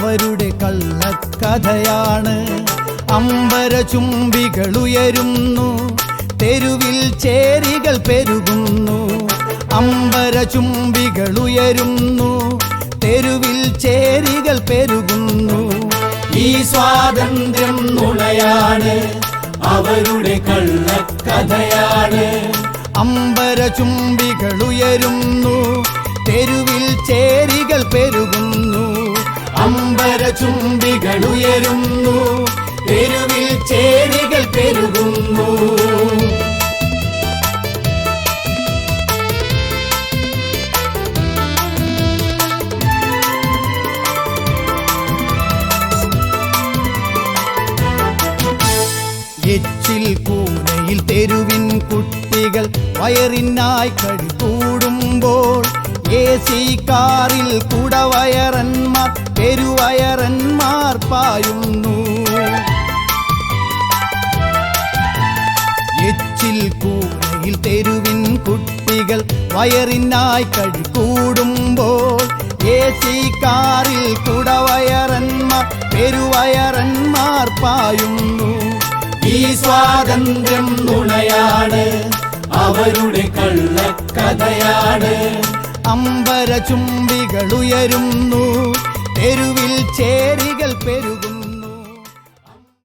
അവരുടെ കള്ളക്കഥയാണ്. അമ്പരചുംബികൾ ഉയരുന്നു, തെരുവിൽ ചേരികൾ പെരുകുന്നു. അമ്പരചുംബികൾ ഉയരുന്നു, തെരുവിൽ ചേരികൾ പെരുകുന്നു. ഈ സ്വാതന്ത്ര്യം നുണയാണ്, അവരുടെ കള്ളക്കഥയാണ്. അമ്പരചുംബികൾ ഉയരുന്നു, തെരുവിൽ ചേരികൾ പെരുകുന്നു. അമ്പരചുംബികൾ ഉയരുന്നു, തെരുവിൽ ചേരികൾ പെരുകുന്നു. എച്ചിൽ കൂനയിൽ തെരുവിൻ കുട്ടികൾ വയറിനായി കടി കൂടുമ്പോൾ, AC കാറിൽ കുടവയറന്മാർ പെരുവയറന്മാർ പായുന്നു. എച്ചിൽ കൂനയിൽ തെരുവിൻ കുട്ടികൾ വയറിനായി കടി കൂടുമ്പോൾ, AC കാറിൽ കുടവയറന്മാർ പെരുവയറന്മാർ പായുന്നു. ഈ സ്വാതന്ത്ര്യം നുണയാണ്, അവരുടെ കള്ളക്കഥയാണ്. അമ്പരചുംബികൾ ഉയരുന്നു, തെരുവിൽ ചേരികൾ പെരുകുന്നു.